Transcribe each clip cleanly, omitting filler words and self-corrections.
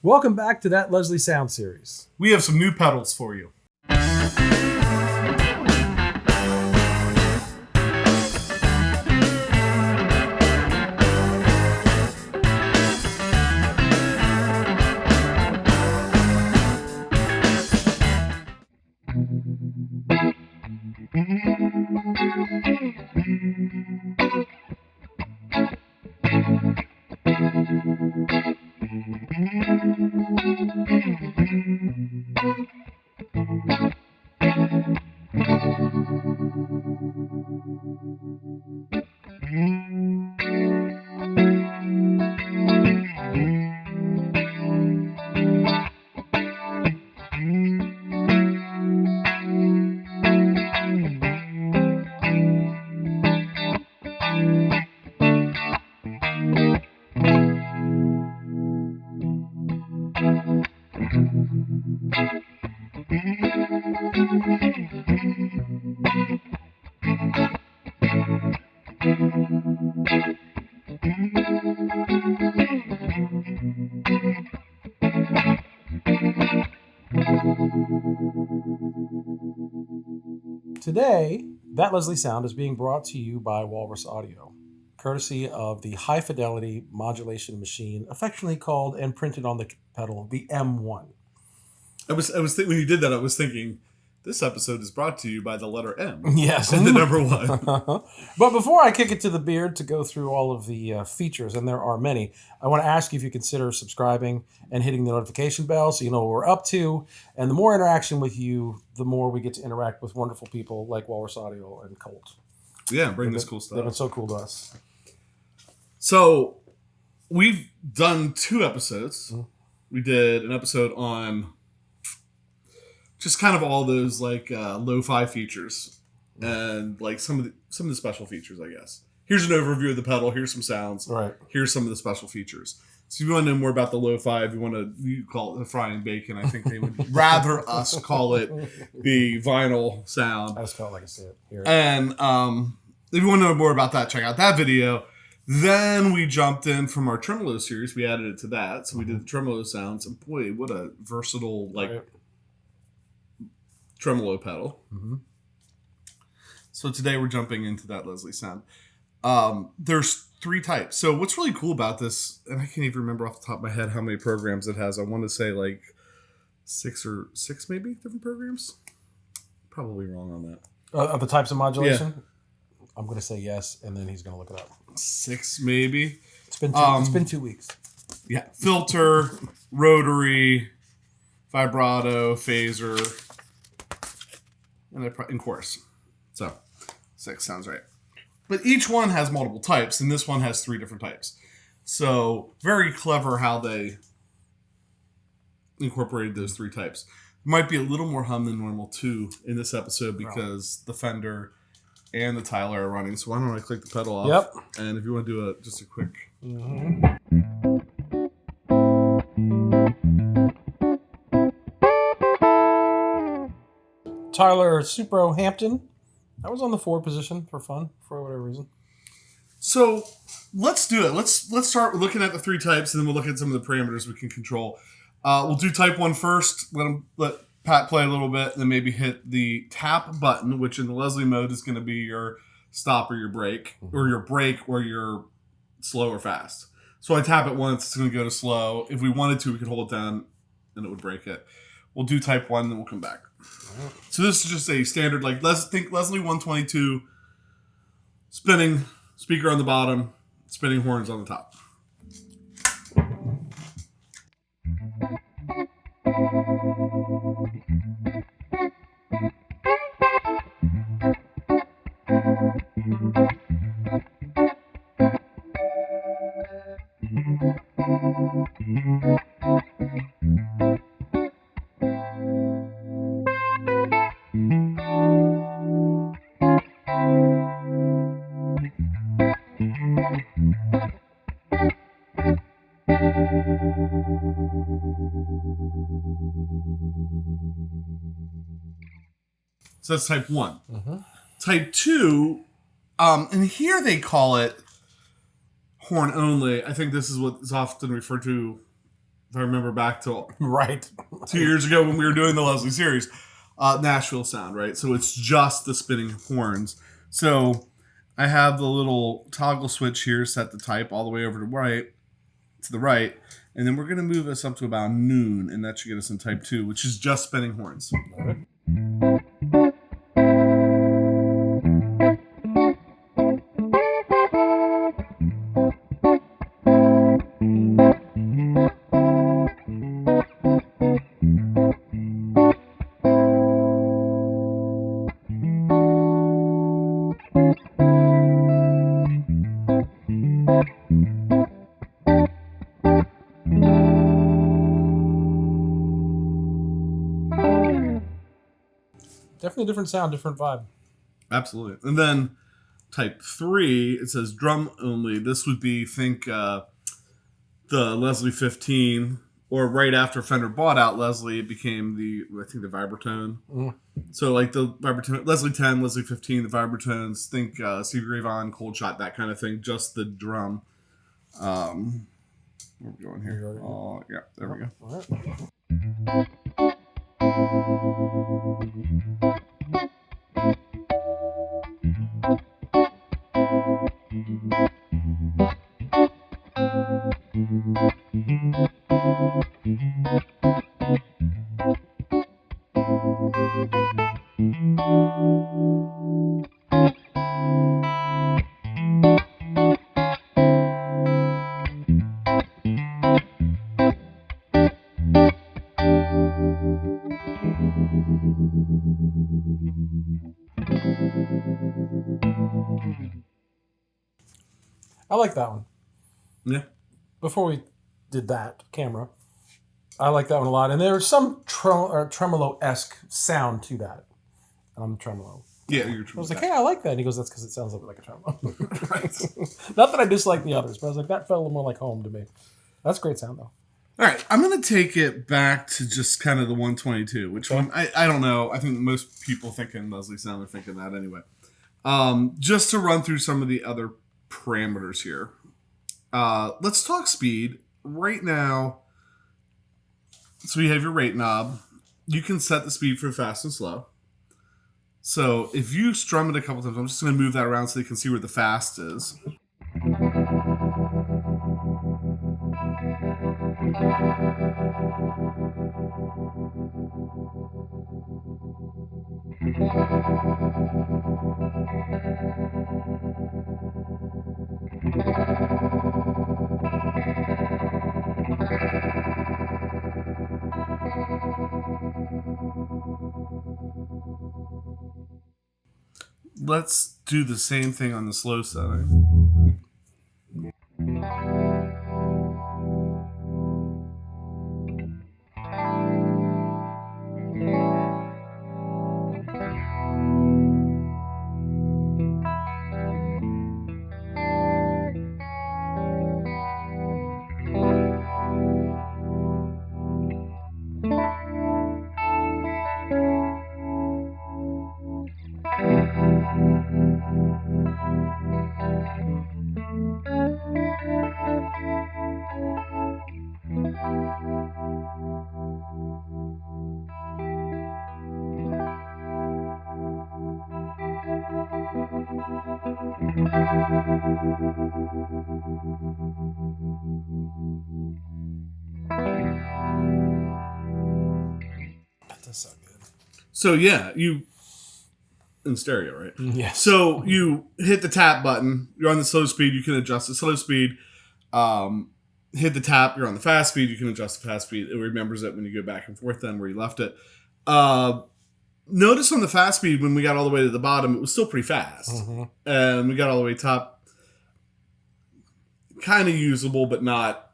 Welcome back to That Leslie Sound Series. We have some new pedals for you. Today, That Leslie Sound is being brought to you by Walrus Audio, courtesy of the high-fidelity modulation machine, affectionately called and printed on the pedal the M1. I was when you did that, I was thinking, this episode is brought to you by the letter M. Yes. And the number 1. But before I kick it to the beard to go through all of the features, and there are many, I want to ask you if you consider subscribing and hitting the notification bell so you know what we're up to. And the more interaction with you, the more we get to interact with wonderful people like Walrus Audio and Colt. Yeah, bring this cool stuff. They've been so cool to us. So, we've done 2 episodes. Mm-hmm. We did an episode on just kind of all those like lo-fi features and like some of the special features, I guess. Here's an overview of the pedal. Here's some sounds. Right. Here's some of the special features. So if you want to know more about the lo-fi, if you call it the frying bacon, I think they would rather us call it the vinyl sound. I just call it like I said here. And if you want to know more about that, check out that video. Then we jumped in from our tremolo series. We added it to that. So we did the tremolo sounds. And boy, what a versatile tremolo pedal. Mm-hmm. So today we're jumping into that Leslie sound. There's 3 types. So what's really cool about this, and I can't even remember off the top of my head how many programs it has. I want to say like 6 maybe different programs. Probably wrong on that. Of the types of modulation? Yeah. I'm going to say yes, and then he's going to look it up. 6 maybe. It's been 2 weeks. Yeah. Filter, rotary, vibrato, phaser, and chorus. So 6 sounds right. But each one has multiple types, and this one has 3 different types. So very clever how they incorporated those 3 types. Might be a little more hum than normal too in this episode because the Fender and the Tyler are running. So why don't I click the pedal off? Yep. And if you want to do just a quick. Mm-hmm. Tyler Supro Hampton. I was on the 4 position for fun, for whatever reason. So let's do it. Let's start looking at the 3 types, and then we'll look at some of the parameters we can control. We'll do type 1 first. Let Pat play a little bit, then maybe hit the tap button, which in the Leslie mode is going to be your stop or your brake, or your brake or your slow or fast. So I tap it once, it's going to go to slow. If we wanted to, we could hold it down, and it would brake it. We'll do type 1, then we'll come back. So this is just a standard, like, think Leslie 122, spinning, speaker on the bottom, spinning horns on the top. So that's type 1. Mm-hmm. Type 2, and here they call it horn only. I think this is what is often referred to if I remember back to Right. 2 years ago when we were doing the Leslie series, Nashville sound, right? So it's just the spinning horns. So I have the little toggle switch here set the type all the way over to the right, and then we're going to move this up to about noon, and that should get us in type 2, which is just spinning horns. All right. Definitely different sound, different vibe. Absolutely. And then type 3, it says drum only. This would be, think, the Leslie 15, or right after Fender bought out Leslie, it became the Vibratone. Mm. So like the Vibratone, Leslie 10, Leslie 15, the Vibratones, think Stevie Ray Vaughan, Cold Shot, that kind of thing, just the drum. Where are we going here? Yeah, there we go. All right. I like that one. Yeah. Before we did that camera, I like that one a lot. And there's some tremolo-esque sound to that on the tremolo. Yeah, you're true. I was like, hey, I like that. And he goes, that's because it sounds a bit like a tremolo. Right. Not that I dislike the others, but I was like, that felt a little more like home to me. That's great sound, though. All right, I'm going to take it back to just kind of the 122, which one, I don't know. I think most people thinking Leslie sound are thinking that anyway. Just to run through some of the other parameters here. Let's talk speed. Right now, so you have your rate knob. You can set the speed for fast and slow. So if you strum it a couple times, I'm just going to move that around so you can see where the fast is. Let's do the same thing on the slow setting. That does sound good. So yeah, you in stereo, right? Yes. So you hit the tap button. You're on the slow speed. You can adjust the slow speed. Hit the tap. You're on the fast speed. You can adjust the fast speed. It remembers it when you go back and forth. Then where you left it. Notice on the fast speed when we got all the way to the bottom, it was still pretty fast, and we got all the way top. Kind of usable, but not.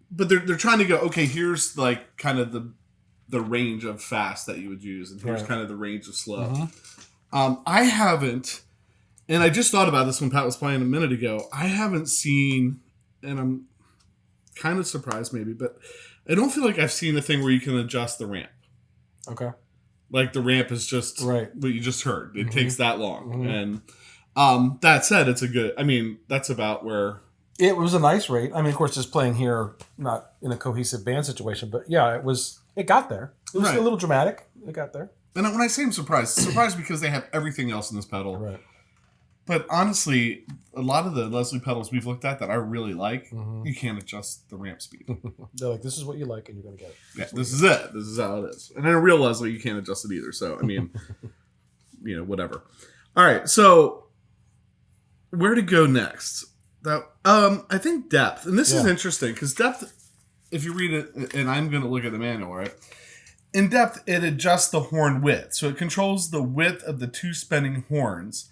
But they're trying to go. Okay, here's like kind of the range of fast that you would use, and here's kind of the range of slow. I haven't, and I just thought about this when Pat was playing a minute ago. I haven't seen, and I'm kind of surprised maybe, but I don't feel like I've seen a thing where you can adjust the ramp. Okay. Like the ramp is just right. What you just heard. It takes that long. And that said, it's a good, I mean, that's about where It was a nice rate. I mean, of course, just playing here, not in a cohesive band situation, but yeah, it got there. It was Right. a little dramatic. It got there. And when I say I'm surprised because they have everything else in this pedal. Right. But honestly, a lot of the Leslie pedals we've looked at that I really like, Mm-hmm. you can't adjust the ramp speed. They're like, this is what you like, and you're going to get it. Yeah, this is it. This is how it is. And in a real Leslie, you can't adjust it either. So, I mean, whatever. All right. So, where to go next? I think depth. And this is interesting because depth, if you read it, and I'm going to look at the manual, right? In depth, it adjusts the horn width. So, it controls the width of the two spinning horns,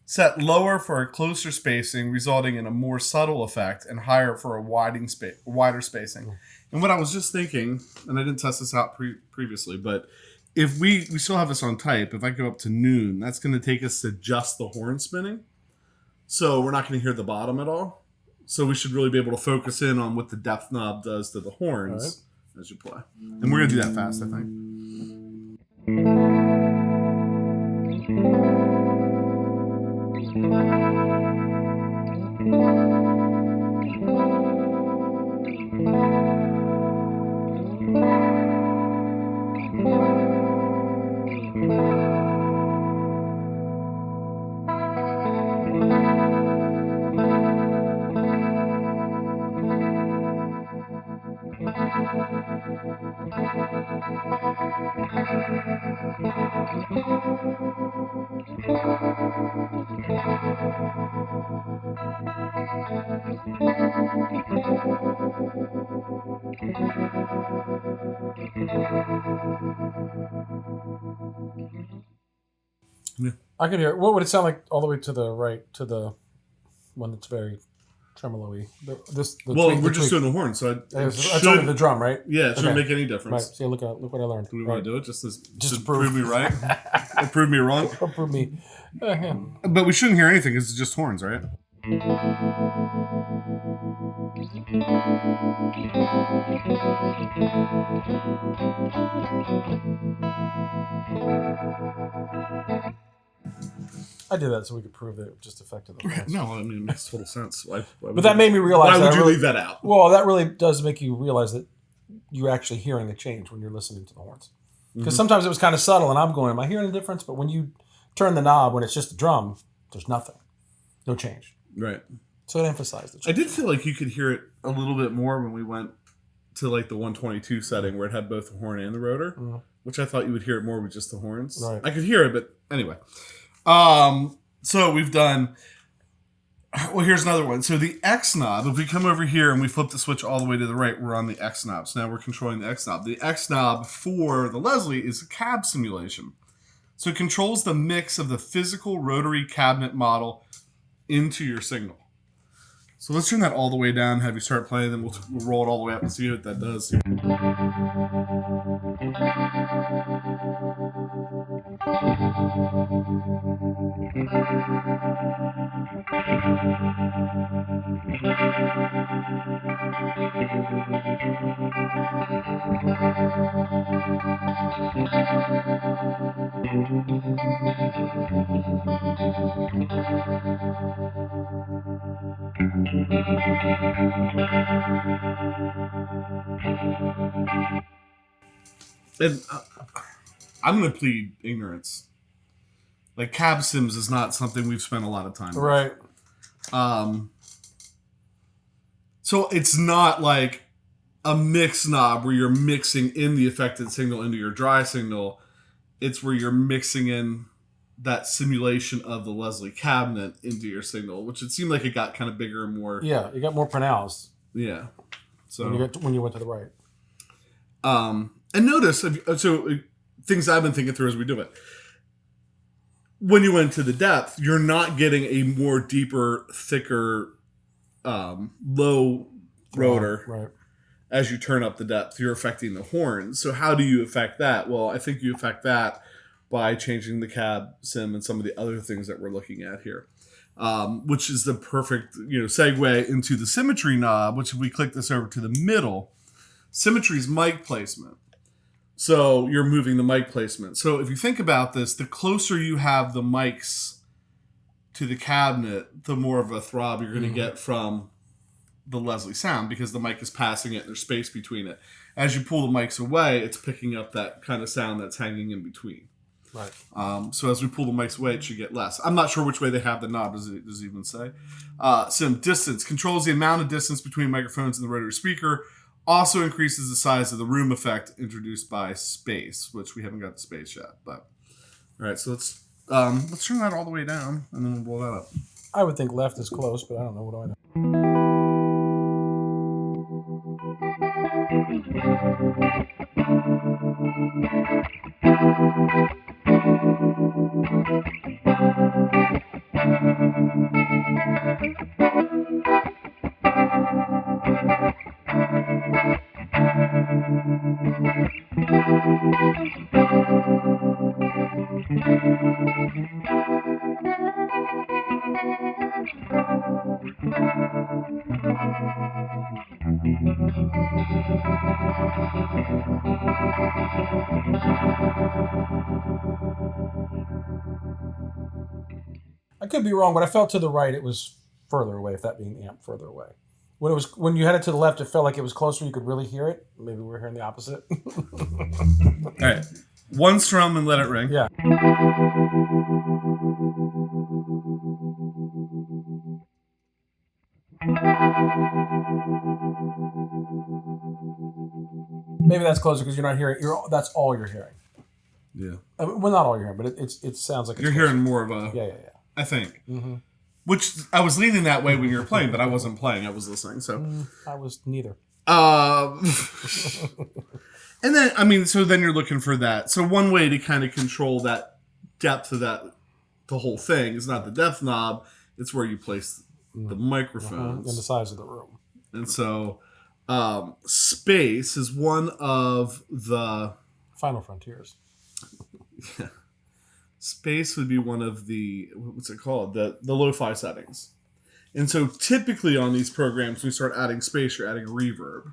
set lower for a closer spacing, resulting in a more subtle effect, and higher for a wider spacing. And what I was just thinking, and I didn't test this out previously, but if we still have this on type, if I go up to noon, that's going to take us to just the horn spinning. So we're not going to hear the bottom at all. So we should really be able to focus in on what the depth knob does to the horns as you play. And we're going to do that fast, I think. Yeah. I could hear it. What would it sound like all the way to the right, to the one that's very tremolo-y? We're just doing the horn, so that's only the drum, right? Yeah, it shouldn't make any difference. Right. See, look what I learned. Do we want to do it just to prove me right? Or prove me wrong? Or prove me. But we shouldn't hear anything because it's just horns, right? I did that so we could prove that it just affected the horns. No, I mean, it makes total sense. But that made me realize. Why would you leave that out? Well, that really does make you realize that you're actually hearing a change when you're listening to the horns. Because sometimes it was kind of subtle, and I'm going, am I hearing a difference? But when you turn the knob, when it's just a drum, there's nothing. No change. Right. So it emphasized the change. I did feel like you could hear it a little bit more when we went to like the 122 setting where it had both the horn and the rotor, which I thought you would hear it more with just the horns. Right. I could hear it, but anyway. So we've done... Well, here's another one. So the X knob, if we come over here and we flip the switch all the way to the right, we're on the X knob. So now we're controlling the X knob. The X knob for the Leslie is a cab simulation. So it controls the mix of the physical rotary cabinet model into your signal. So let's turn that all the way down, have you start playing, then we'll roll it all the way up and see what that does. And I'm going to plead ignorance. Like, cab sims is not something we've spent a lot of time with. Right. So it's not like a mix knob where you're mixing in the affected signal into your dry signal. It's where you're mixing in that simulation of the Leslie cabinet into your signal, which it seemed like it got kind of bigger and more. Yeah, it got more pronounced. Yeah. So when you went to the right. And notice, so things I've been thinking through as we do it. When you went to the depth, you're not getting a more deeper, thicker, low rotor. Right. As you turn up the depth, you're affecting the horns. So how do you affect that? Well, I think you affect that by changing the cab sim and some of the other things that we're looking at here, which is the perfect segue into the Symmetry knob, which if we click this over to the middle, Symmetry's mic placement. So you're moving the mic placement. So if you think about this, the closer you have the mics to the cabinet, the more of a throb you're going to get from the Leslie sound because the mic is passing it and there's space between it. As you pull the mics away, it's picking up that kind of sound that's hanging in between. Right. So as we pull the mics away, it should get less. I'm not sure which way they have the knob. Does it even say? Some distance controls the amount of distance between microphones and the rotary speaker. Also increases the size of the room effect introduced by space, which we haven't got the space yet. But all right, so let's turn that all the way down and then we'll blow that up. I would think left is close, but I don't know. What do I know? I could be wrong, but I felt to the right it was further away, if that being the amp further away. When you had it to the left, it felt like it was closer. You could really hear it. Maybe we're hearing the opposite. All right. One strum and let it ring. Yeah. Maybe that's closer because you're not hearing. That's all you're hearing. Yeah. I mean, well, not all you're hearing, but it sounds like you're hearing more of a. Yeah. I think. Mm-hmm. Which I was leaning that way when you were playing, but I wasn't playing. I was listening. So I was neither. And then I mean, so then you're looking for that. So one way to kind of control that depth of the whole thing is not the depth knob. It's where you place the microphones and the size of the room. And so space is one of the final frontiers. Yeah. Space would be one of the, what's it called? The lo-fi settings. And so typically on these programs, when you start adding space, you're adding reverb.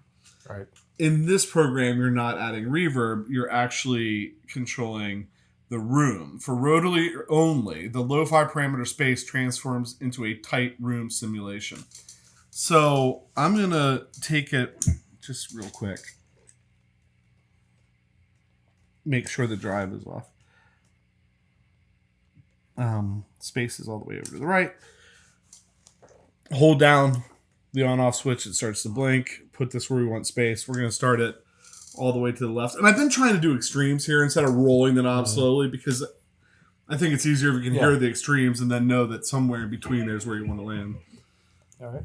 Right. In this program, you're not adding reverb. You're actually controlling the room. For Rotary only, the lo-fi parameter space transforms into a tight room simulation. So I'm going to take it just real quick. Make sure the drive is off. Space is all the way over to the right. Hold down the on-off switch. It starts to blink. Put this where we want space. We're going to start it all the way to the left. And I've been trying to do extremes here instead of rolling the knob slowly because I think it's easier if you can hear the extremes and then know that somewhere in between there's where you want to land. All right.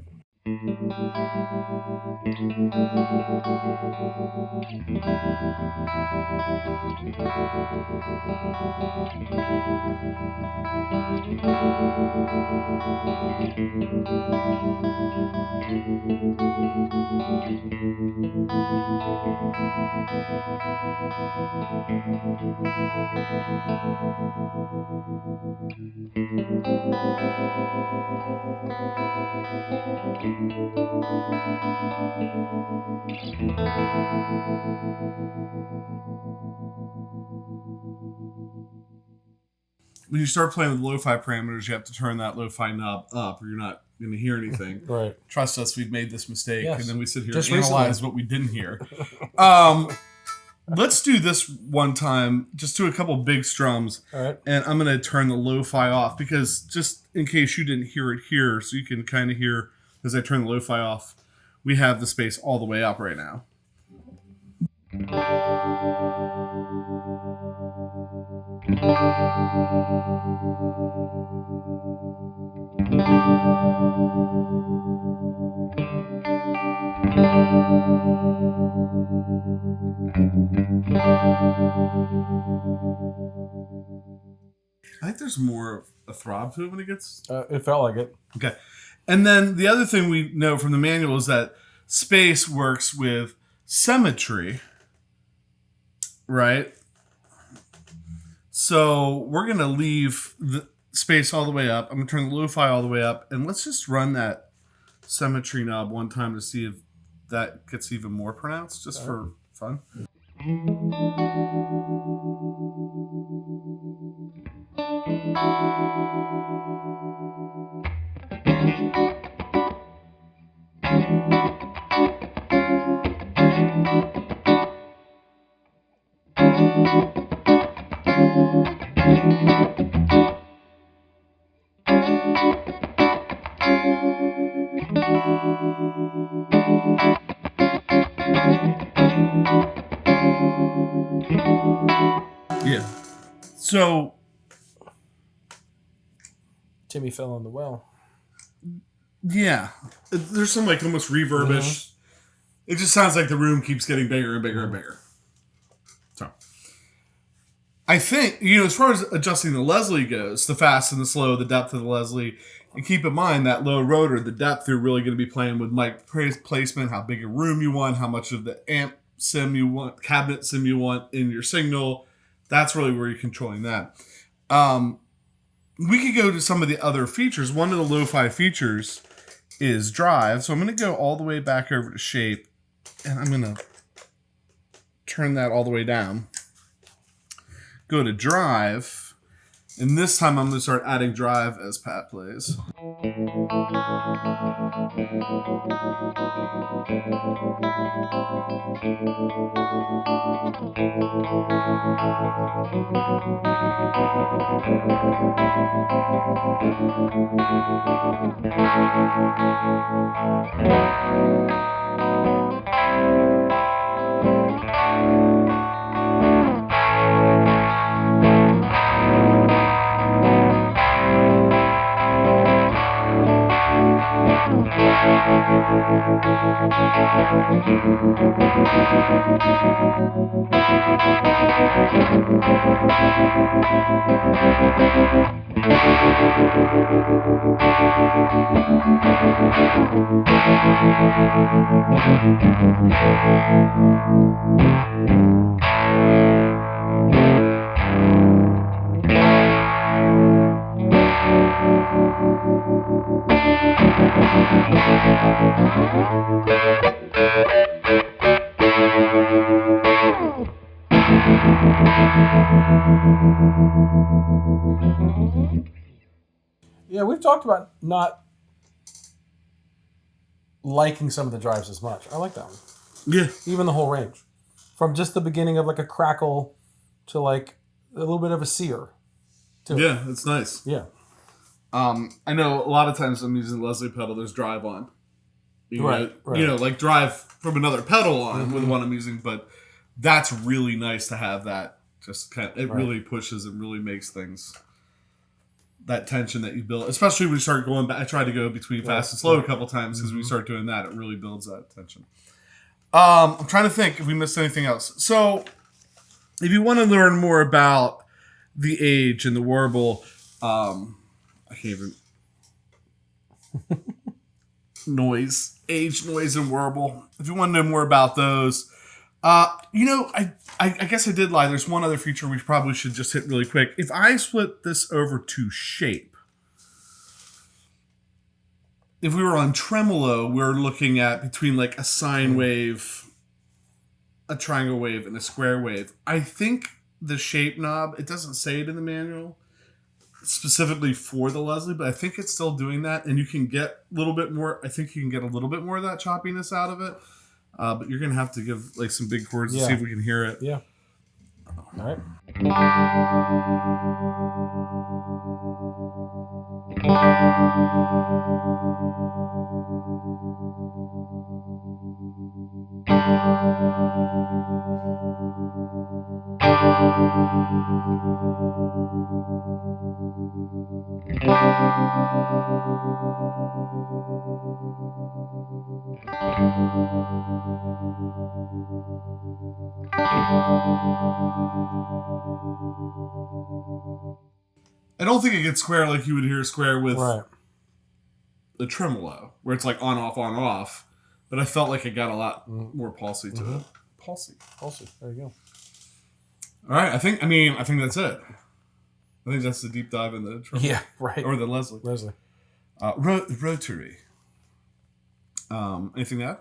When you start playing with lo-fi parameters, you have to turn that lo-fi knob up or you're not going to hear anything. Right. Trust us, we've made this mistake. Yes. And then we sit here Just and analyze what we didn't hear. Let's do this one time. Just do a couple big strums. All right. And I'm going to turn the lo-fi off because just in case you didn't hear it here, so you can kind of hear as I turn the lo-fi off, we have the space all the way up right now. I think there's more of a throb to it when it gets... It felt like it. Okay. And then the other thing we know from the manual is that space works with symmetry, right? So we're going to leave the space all the way up. I'm going to turn the lo-fi all the way up. And let's just run that symmetry knob one time to see if that gets even more pronounced, just for fun. Yeah. So Timmy fell in the well. yeah, there's some like almost reverbish. It just sounds like the room keeps getting bigger and bigger and bigger. So I think, as far as adjusting the Leslie goes, the fast and the slow, the depth of the Leslie, and keep in mind that low rotor, the depth, you're really going to be playing with mic placement, how big a room you want, how much of the amp sim you want, cabinet sim you want in your signal. That's really where you're controlling that. We could go to some of the other features. One of the lo-fi features is drive. So I'm going to go all the way back over to shape, and I'm going to turn that all the way down. Go to drive, and this time I'm going to start adding drive as Pat plays. Yeah, we've talked about not liking some of the drives as much. I like that one. Yeah. Even the whole range. From just the beginning of like a crackle to like a little bit of a sear. Yeah, it's nice. Yeah. I know a lot of times I'm using the Leslie pedal, there's drive on. Right. Like drive from another pedal on with the one I'm using, but that's really nice to have that. Just kind of, it really pushes and really makes things, that tension that you build, especially when you start going back. I tried to go between fast and slow a couple times because when you start doing that, it really builds that tension. I'm trying to think if we missed anything else. So if you want to learn more about the age and the warble, I can't even age, noise, and warble. If you want to know more about those, I guess I did lie. There's one other feature we probably should just hit really quick. If I split this over to shape, if we were on tremolo, we're looking at between like a sine wave, a triangle wave, and a square wave. I think the shape knob, it doesn't say it in the manual specifically for the Leslie, but I think it's still doing that, and you can get a little bit more. I think you can get a little bit more of that choppiness out of it, but you're gonna have to give like some big chords to see if we can hear it. Yeah. All right. I don't think it gets square like you would hear square with Right. the tremolo, where it's like on, off. But I felt like it got a lot more pulsy to it. Pulsy. There you go. All right. I think that's it. I think that's the deep dive in the tremolo. Yeah, right. Or the Leslie. Rotary. Anything to add?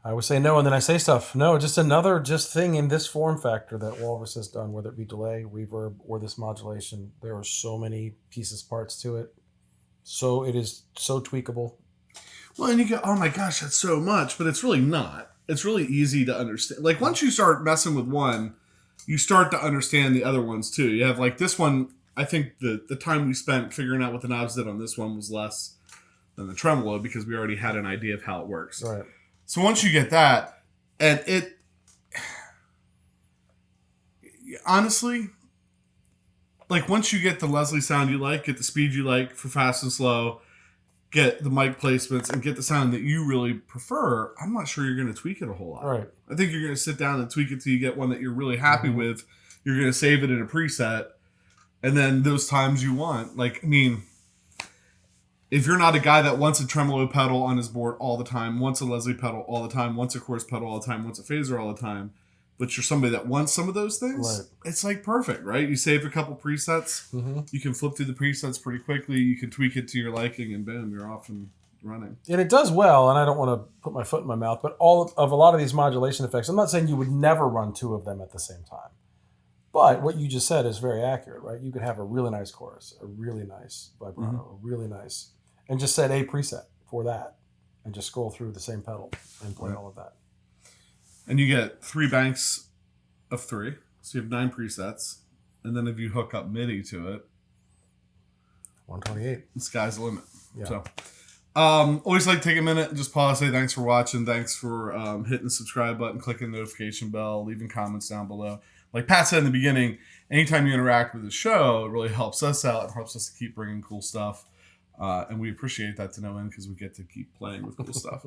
I would say no, and then I say stuff. No, just another thing in this form factor that Walrus has done, whether it be delay, reverb, or this modulation. There are so many pieces, parts to it. So it is so tweakable. Well, and you go, oh my gosh, that's so much, but it's really not. It's really easy to understand. Like once you start messing with one, you start to understand the other ones too. You have like this one. I think the time we spent figuring out what the knobs did on this one was less than the tremolo because we already had an idea of how it works. Right. So once you get that, and it honestly, like once you get the Leslie sound you like, get the speed you like for fast and slow, get the mic placements, and get the sound that you really prefer, I'm not sure you're going to tweak it a whole lot. Right. I think you're going to sit down and tweak it till you get one that you're really happy with. You're going to save it in a preset, and then those times you want. Like, I mean, if you're not a guy that wants a tremolo pedal on his board all the time, wants a Leslie pedal all the time, wants a chorus pedal all the time, wants a phaser all the time, but you're somebody that wants some of those things, it's like perfect, right? You save a couple presets, you can flip through the presets pretty quickly, you can tweak it to your liking, and boom, you're off and running. And it does well, and I don't want to put my foot in my mouth, but all of a lot of these modulation effects, I'm not saying you would never run two of them at the same time. But what you just said is very accurate, right? You could have a really nice chorus, a really nice vibrato, a really nice, and just set a preset for that, and just scroll through the same pedal and play all of that. And you get 3 banks of 3, so you have 9 presets, and then if you hook up MIDI to it, 128. The sky's the limit. Yeah. So, always like to take a minute and just pause, say thanks for watching, thanks for hitting the subscribe button, clicking the notification bell, leaving comments down below. Like Pat said in the beginning, anytime you interact with the show, it really helps us out. It helps us to keep bringing cool stuff. And we appreciate that to no end because we get to keep playing with cool stuff.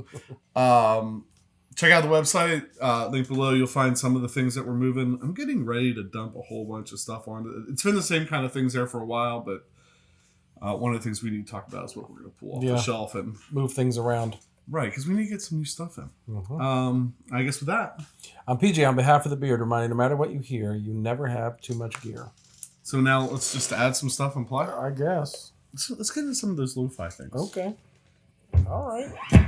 Check out the website. Link below. You'll find some of the things that we're moving. I'm getting ready to dump a whole bunch of stuff on it. It's been the same kind of things there for a while, but one of the things we need to talk about is what we're going to pull off the shelf and move things around. Right, because we need to get some new stuff in. I guess with that, I'm PJ on behalf of the Beard, reminding no matter what you hear, you never have too much gear. So now let's just add some stuff and play. I guess. Let's get into some of those lo-fi things. Okay. All right.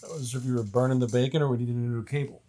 That was if you were burning the bacon or we needed a new cable.